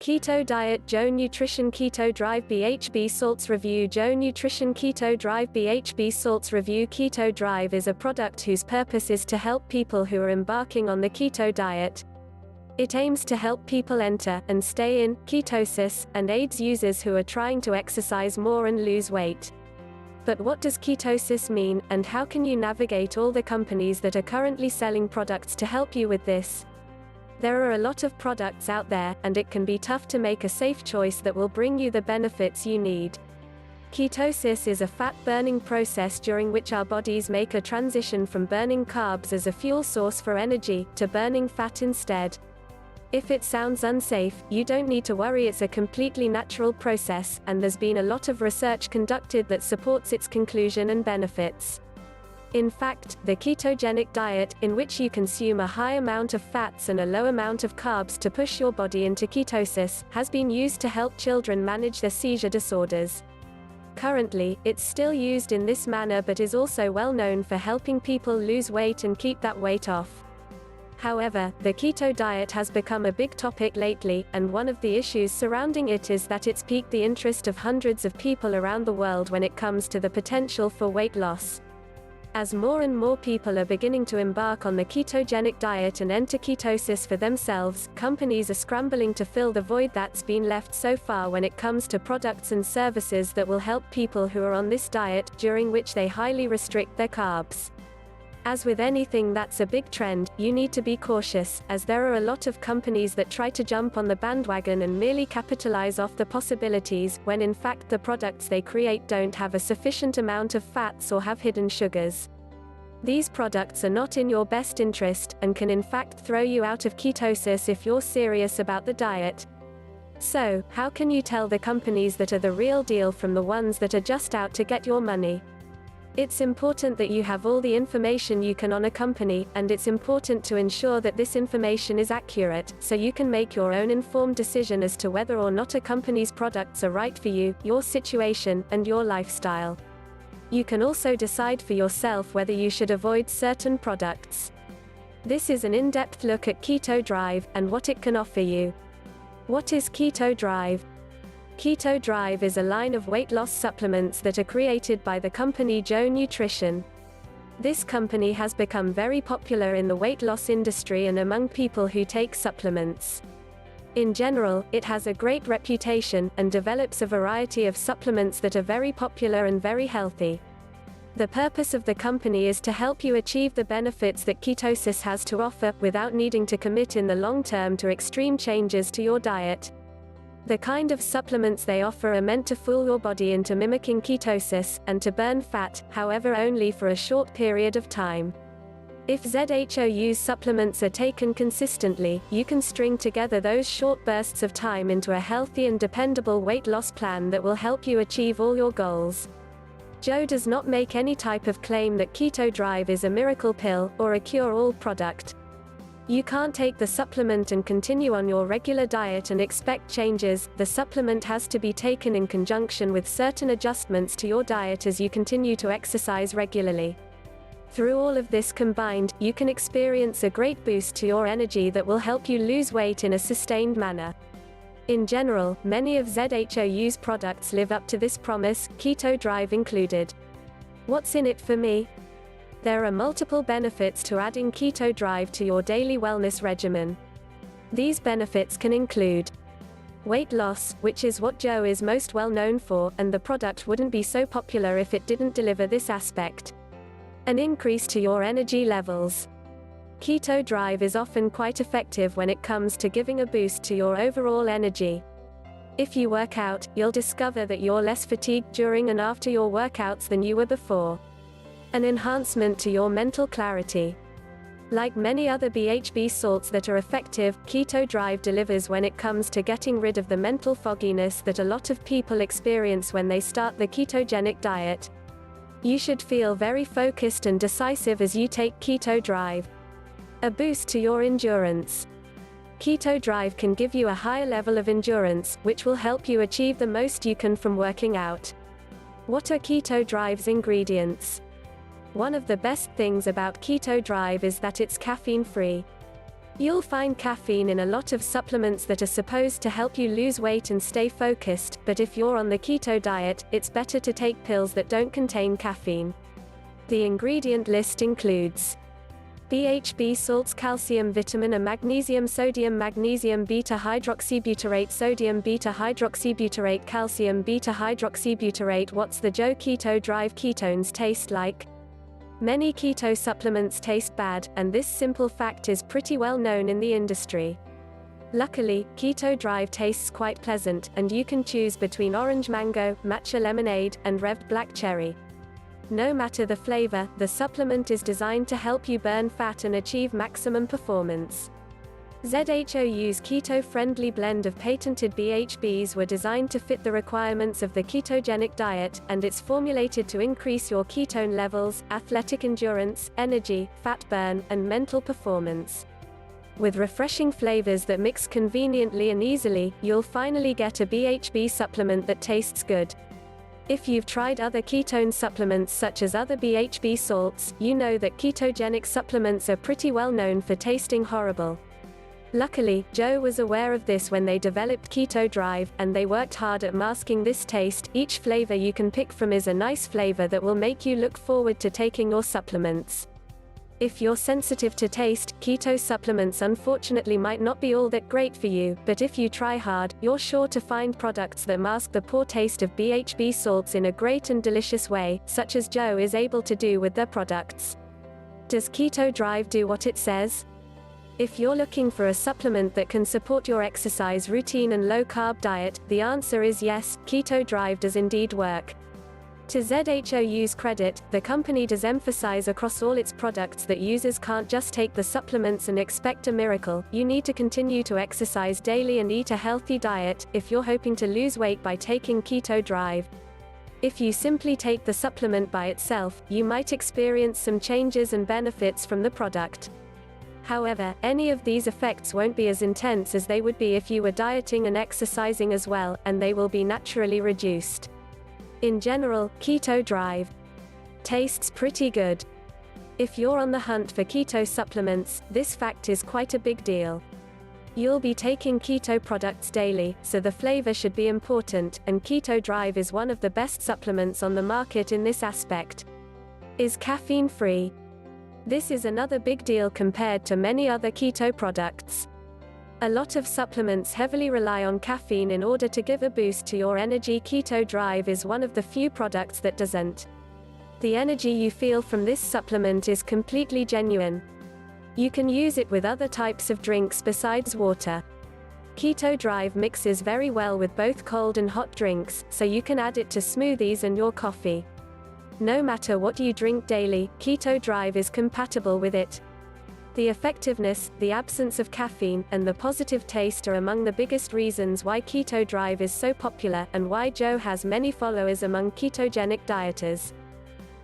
Keto Diet Zhou Nutrition Keto Drive BHB Salts Review Zhou Nutrition Keto Drive BHB Salts Review Keto Drive is a product whose purpose is to help people who are embarking on the keto diet. It aims to help people enter and stay in ketosis, and aids users who are trying to exercise more and lose weight. But what does ketosis mean, and how can you navigate all the companies that are currently selling products to help you with this? There are a lot of products out there, and it can be tough to make a safe choice that will bring you the benefits you need. Ketosis is a fat-burning process during which our bodies make a transition from burning carbs as a fuel source for energy, to burning fat instead. If it sounds unsafe, you don't need to worry, it's a completely natural process, and there's been a lot of research conducted that supports its conclusion and benefits. In fact, the ketogenic diet, in which you consume a high amount of fats and a low amount of carbs to push your body into ketosis, has been used to help children manage their seizure disorders. Currently, it's still used in this manner but is also well known for helping people lose weight and keep that weight off. However, the keto diet has become a big topic lately, and one of the issues surrounding it is that it's piqued the interest of hundreds of people around the world when it comes to the potential for weight loss. As more and more people are beginning to embark on the ketogenic diet and enter ketosis for themselves, companies are scrambling to fill the void that's been left so far when it comes to products and services that will help people who are on this diet, during which they highly restrict their carbs. As with anything that's a big trend, you need to be cautious, as there are a lot of companies that try to jump on the bandwagon and merely capitalize off the possibilities, when in fact the products they create don't have a sufficient amount of fats or have hidden sugars. These products are not in your best interest, and can in fact throw you out of ketosis if you're serious about the diet. So, how can you tell the companies that are the real deal from the ones that are just out to get your money? It's important that you have all the information you can on a company, and it's important to ensure that this information is accurate, so you can make your own informed decision as to whether or not a company's products are right for you, your situation, and your lifestyle. You can also decide for yourself whether you should avoid certain products. This is an in-depth look at Keto Drive, and what it can offer you. What is Keto Drive? Keto Drive is a line of weight loss supplements that are created by the company Zhou Nutrition. This company has become very popular in the weight loss industry and among people who take supplements. In general, it has a great reputation, and develops a variety of supplements that are very popular and very healthy. The purpose of the company is to help you achieve the benefits that ketosis has to offer, without needing to commit in the long term to extreme changes to your diet. The kind of supplements they offer are meant to fool your body into mimicking ketosis, and to burn fat, however only for a short period of time. If zhou supplements are taken consistently, you can string together those short bursts of time into a healthy and dependable weight loss plan that will help you achieve all your goals. Zhou does not make any type of claim that Keto Drive is a miracle pill, or a cure-all product. You can't take the supplement and continue on your regular diet and expect changes. The supplement has to be taken in conjunction with certain adjustments to your diet as you continue to exercise regularly. Through all of this combined, you can experience a great boost to your energy that will help you lose weight in a sustained manner. In general, many of zhou's products live up to this promise, Keto Drive included. What's in it for me? There are multiple benefits to adding Keto Drive to your daily wellness regimen. These benefits can include weight loss, which is what zhou is most well known for, and the product wouldn't be so popular if it didn't deliver this aspect. An increase to your energy levels. Keto Drive is often quite effective when it comes to giving a boost to your overall energy. If you work out, you'll discover that you're less fatigued during and after your workouts than you were before. An enhancement to your mental clarity. Like many other BHB salts that are effective, Keto Drive delivers when it comes to getting rid of the mental fogginess that a lot of people experience when they start the ketogenic diet. You should feel very focused and decisive as you take Keto Drive. A boost to your endurance. Keto Drive can give you a higher level of endurance, which will help you achieve the most you can from working out. What are Keto Drive's ingredients? One of the best things about Keto Drive is that it's caffeine-free. You'll find caffeine in a lot of supplements that are supposed to help you lose weight and stay focused, but if you're on the keto diet, it's better to take pills that don't contain caffeine. The ingredient list includes BHB salts, calcium, vitamin A, magnesium, sodium, magnesium beta-hydroxybutyrate, sodium beta-hydroxybutyrate, calcium beta-hydroxybutyrate. What's the zhou Keto Drive ketones taste like? Many keto supplements taste bad, and this simple fact is pretty well known in the industry. Luckily, Keto Drive tastes quite pleasant, and you can choose between orange mango, matcha lemonade, and revved black cherry. No matter the flavor, the supplement is designed to help you burn fat and achieve maximum performance. zhou's keto-friendly blend of patented BHBs were designed to fit the requirements of the ketogenic diet, and it's formulated to increase your ketone levels, athletic endurance, energy, fat burn, and mental performance. With refreshing flavors that mix conveniently and easily, you'll finally get a BHB supplement that tastes good. If you've tried other ketone supplements such as other BHB salts, you know that ketogenic supplements are pretty well known for tasting horrible. Luckily, zhou was aware of this when they developed Keto Drive, and they worked hard at masking this taste. Each flavor you can pick from is a nice flavor that will make you look forward to taking your supplements. If you're sensitive to taste, keto supplements unfortunately might not be all that great for you, but if you try hard, you're sure to find products that mask the poor taste of BHB salts in a great and delicious way, such as zhou is able to do with their products. Does Keto Drive do what it says? If you're looking for a supplement that can support your exercise routine and low-carb diet, the answer is yes, Keto Drive does indeed work. To zhou's credit, the company does emphasize across all its products that users can't just take the supplements and expect a miracle. You need to continue to exercise daily and eat a healthy diet if you're hoping to lose weight by taking Keto Drive. If you simply take the supplement by itself, you might experience some changes and benefits from the product. However, any of these effects won't be as intense as they would be if you were dieting and exercising as well, and they will be naturally reduced. In general, Keto Drive tastes pretty good. If you're on the hunt for keto supplements, this fact is quite a big deal. You'll be taking keto products daily, so the flavor should be important, and Keto Drive is one of the best supplements on the market in this aspect. Is caffeine free? This is another big deal compared to many other keto products. A lot of supplements heavily rely on caffeine in order to give a boost to your energy. Keto Drive is one of the few products that doesn't. The energy you feel from this supplement is completely genuine. You can use it with other types of drinks besides water. Keto Drive mixes very well with both cold and hot drinks, so you can add it to smoothies and your coffee. No matter what you drink daily, Keto Drive is compatible with it. The effectiveness, the absence of caffeine, and the positive taste are among the biggest reasons why Keto Drive is so popular, and why zhou has many followers among ketogenic dieters.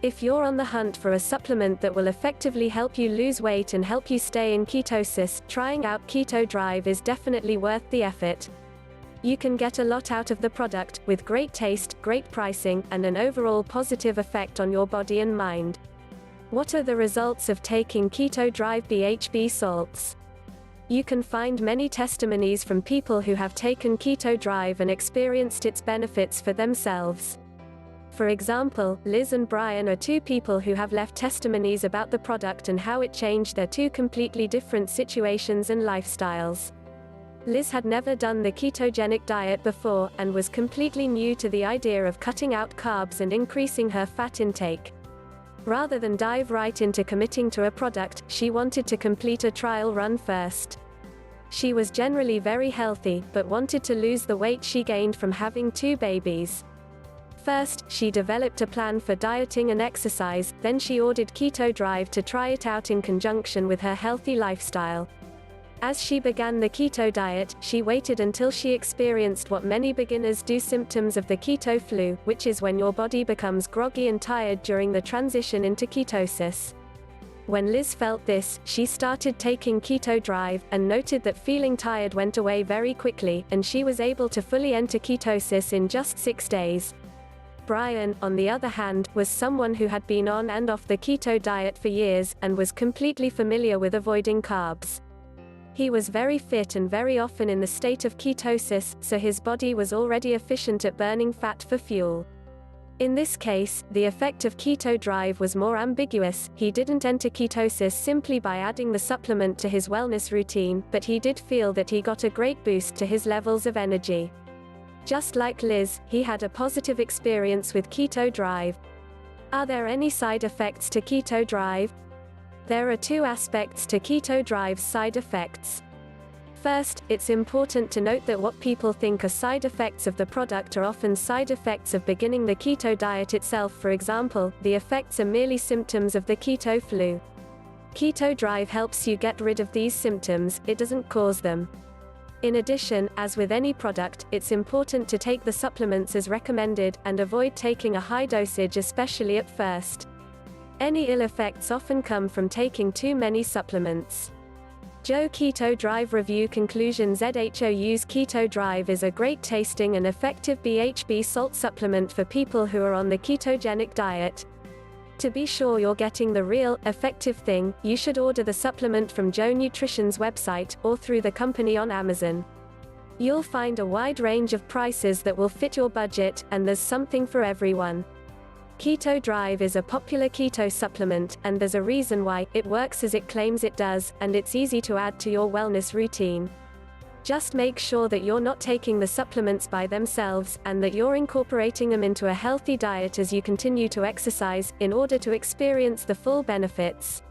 If you're on the hunt for a supplement that will effectively help you lose weight and help you stay in ketosis, trying out Keto Drive is definitely worth the effort. You can get a lot out of the product, with great taste, great pricing, and an overall positive effect on your body and mind. What are the results of taking Keto Drive BHB salts? You can find many testimonies from people who have taken Keto Drive and experienced its benefits for themselves. For example, Liz and Brian are two people who have left testimonies about the product and how it changed their two completely different situations and lifestyles. Liz had never done the ketogenic diet before, and was completely new to the idea of cutting out carbs and increasing her fat intake. Rather than dive right into committing to a product, she wanted to complete a trial run first. She was generally very healthy, but wanted to lose the weight she gained from having two babies. First, she developed a plan for dieting and exercise, then she ordered Keto Drive to try it out in conjunction with her healthy lifestyle. As she began the keto diet, she waited until she experienced what many beginners do: symptoms of the keto flu, which is when your body becomes groggy and tired during the transition into ketosis. When Liz felt this, she started taking Keto Drive, and noted that feeling tired went away very quickly, and she was able to fully enter ketosis in just 6 days. Brian, on the other hand, was someone who had been on and off the keto diet for years, and was completely familiar with avoiding carbs. He was very fit and very often in the state of ketosis, so his body was already efficient at burning fat for fuel. In this case, the effect of Keto Drive was more ambiguous. He didn't enter ketosis simply by adding the supplement to his wellness routine, but he did feel that he got a great boost to his levels of energy. Just like Liz, he had a positive experience with Keto Drive. Are there any side effects to Keto Drive? There are two aspects to Keto Drive's side effects. First, it's important to note that what people think are side effects of the product are often side effects of beginning the keto diet itself. For example, the effects are merely symptoms of the keto flu. Keto Drive helps you get rid of these symptoms, it doesn't cause them. In addition, as with any product, it's important to take the supplements as recommended, and avoid taking a high dosage, especially at first. Any ill effects often come from taking too many supplements. zhou Keto Drive Review Conclusion. Zhou's Keto Drive is a great tasting and effective BHB salt supplement for people who are on the ketogenic diet. To be sure you're getting the real, effective thing, you should order the supplement from zhou Nutrition's website, or through the company on Amazon. You'll find a wide range of prices that will fit your budget, and there's something for everyone. Keto Drive is a popular keto supplement, and there's a reason why. It works as it claims it does, and it's easy to add to your wellness routine. Just make sure that you're not taking the supplements by themselves, and that you're incorporating them into a healthy diet as you continue to exercise, in order to experience the full benefits.